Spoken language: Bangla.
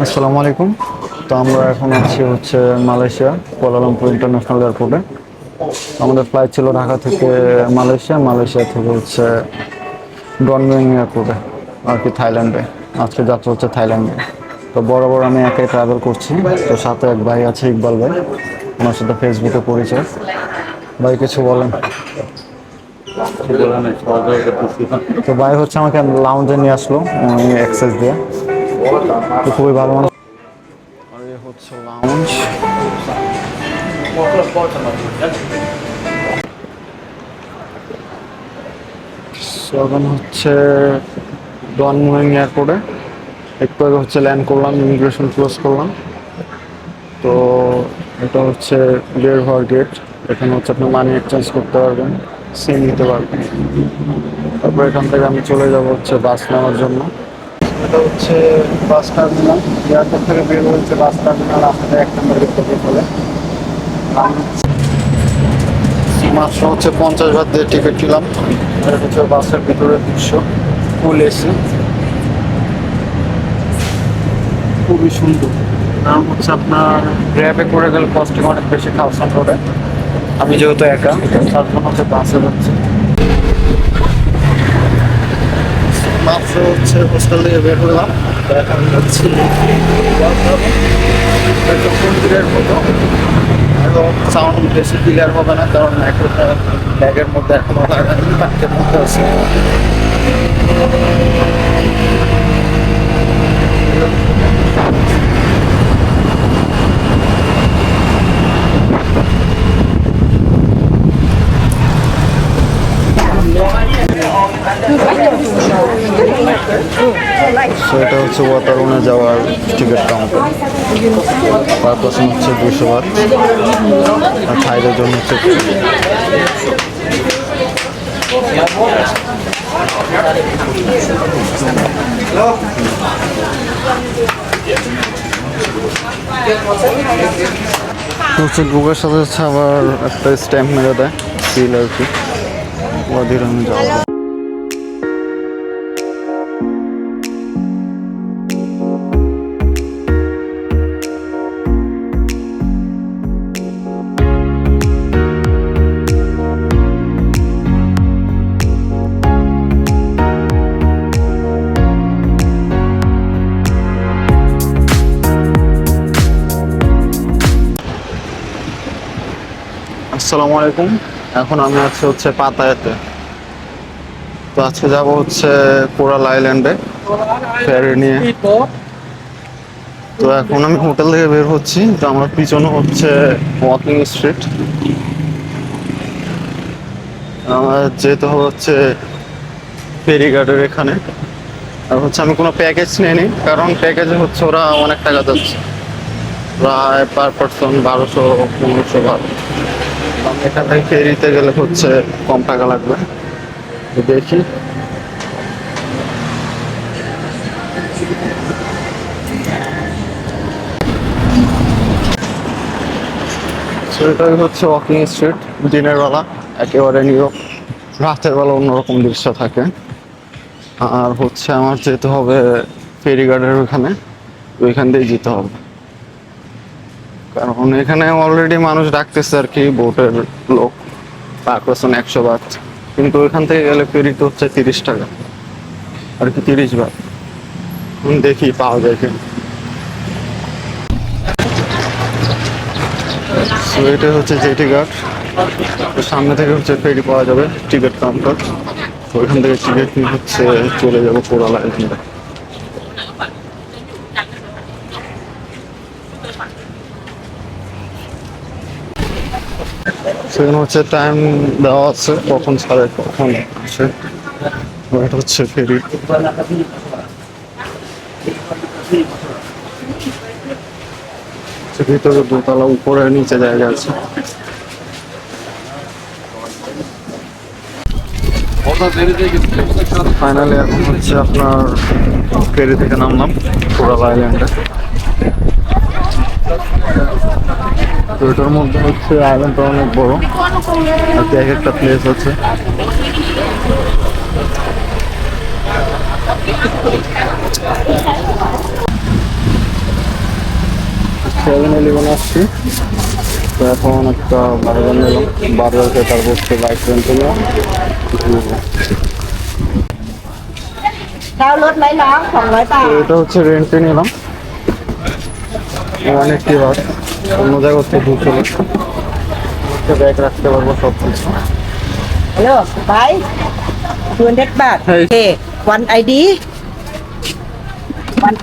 আসসালামু আলাইকুম। তো আমরা এখন আছি হচ্ছে মালয়েশিয়া কুয়ালালামপুর ইন্টারন্যাশনাল এয়ারপোর্টে। আমাদের ফ্লাইট ছিল ঢাকা থেকে মালয়েশিয়া, মালয়েশিয়া থেকে হচ্ছে ডনমুয়েং এয়ারপোর্টে আর কি থাইল্যান্ডে। আজকে যাত্রা হচ্ছে থাইল্যান্ডে। তো বরাবর আমি একাই ট্রাভেল করছি। তো সাথে এক ভাই আছে, ইকবাল ভাই, ওনার সাথে ফেসবুকে পরিচয়। ভাই কিছু বলেন। তো ভাই হচ্ছে আমাকে লাউঞ্জে নিয়ে আসলো অ্যাক্সেস দিয়ে। তো খুবই ভালো মানুষ। আর এ হচ্ছে লাউঞ্জ। এখন হচ্ছে ডনমুয়েং এয়ারপোর্টে একটু আগে হচ্ছে ল্যান্ড করলাম, ইমিগ্রেশন ক্লোজ করলাম। তো এটা হচ্ছে বের হওয়ার গেট। এখানে হচ্ছে আপনি মানি এক্সচেঞ্জ করতে পারবেন, সিম নিতে পারবেন। তারপর এখান থেকে আমি চলে যাব হচ্ছে বাস নেওয়ার জন্য। এটা হচ্ছে বাস টার্মিনাল। এয়ারপোর্ট থেকে বের হচ্ছে বাস টার্মিনাল, আমাদের 1 নম্বর গেট থেকে বলে। মাত্র হচ্ছে 50 বাত দিয়ে টিকিট নিলাম। এটা হচ্ছে বাসের ভিতরে দৃশ্য, ফুল এসি, খুবই সুন্দর। নাম হচ্ছে আপনার গ্র্যাবে করে গেলে কস্টিং অনেক বেশি খাওয়াসান রোডে। আমি যেহেতু একা, তার জন্য হচ্ছে বাসে যাচ্ছি। মাত্র হচ্ছে হোস্টেল থেকে বের হলাম। এখন যাচ্ছি মন্দিরের মতো। এবং সাউন্ড বেশি ক্লিয়ার হবে না, কারণ একটা ব্যাগের মধ্যে এখনো ব্যাগের মধ্যে আছে। সো এটা হচ্ছে ওয়াটারুনে যাওয়ার টিকিট কাউন্টার। পার পার্সন হচ্ছে 200 বাত, আর থাইদের জন্য হচ্ছে গুগের সাথে হচ্ছে আবার একটা স্ট্যাম্প মেরে দেয়, সিল আর কি। ওয়াদিরামে যাওয়া। আসসালামু আলাইকুম। এখন আমি আছি হচ্ছে পাতায়াতে। তো আজকে যাব হচ্ছে কোরাল আইল্যান্ডে ফেরি নিয়ে। তো এখন আমি হোটেল থেকে বের হচ্ছি। তো আমার পিছনে হচ্ছে ওয়াকিং স্ট্রিট। আমার যেতে হবে হচ্ছে ফেরিঘাটের এখানে। আর হচ্ছে আমি কোনো প্যাকেজ নিইনি, কারণ প্যাকেজে হচ্ছে ওরা অনেক টাকা যাচ্ছে, প্রায় পার পার্সন 1200-1500 বাত। আমি এখান থেকে ফেরিতে গেলে হচ্ছে কম টাকা লাগবে। দেখি। সেটাই হচ্ছে ওয়াকিং স্ট্রিট। দিনের বেলা একেবারে নীরব, রাতের বেলা অন্যরকম দৃশ্য থাকে। আর হচ্ছে আমার যেতে হবে ফেরিঘাটের ওখানে, ওইখান দিয়ে যেতে হবে, কারণ এখানে অলরেডি মানুষ ডাকতেছে আর কি, বোটের লোক। পার পার্সন 100 বাত, কিন্তু ওইখান থেকে গেলে ফেরিতে হচ্ছে 30 টাকা আর কি, 30 বাত। দেখি পাওয়া যায় কি। এটা হচ্ছে জেটি ঘাট। সামনে থেকে হচ্ছে ফেরি পাওয়া যাবে, টিকিট কাউন্টার। ওইখান থেকে টিকিট নিয়ে হচ্ছে চলে যাবো কোরাল আইল্যান্ডে। সেখানে হচ্ছে টাইম দেওয়া আছে, কখন ছাড়ে কখন আসে। এটা হচ্ছে ফেরি। ভিতরে দোতলা, উপরে নিচে জায়গা আছে। ফাইনালি এখন হচ্ছে আপনার ফেরি থেকে নামলাম কোরাল আইল্যান্ডে। তো এটার মধ্যে হচ্ছে আইল্যান্ডটা অনেক বড়, আর এক একটা প্লেস আছে। 7-Eleven আসছি, তো এখন একটা বার্গার নিলাম, বার্গার খেয়ে তারপর হচ্ছে বাইক রেন্টে নিলাম। เช่ารถไหมน้อง200 บา তো ท এটা হচ্ছে রেন্টে নিলাম, অনেকটি বার অন্য জায়গা থেকে ঢুকছিল, ব্যাগ রাখতে পারবো সব কিছু। হ্যালো ভাই 200 บาท Hey. ওকে 1 ID 1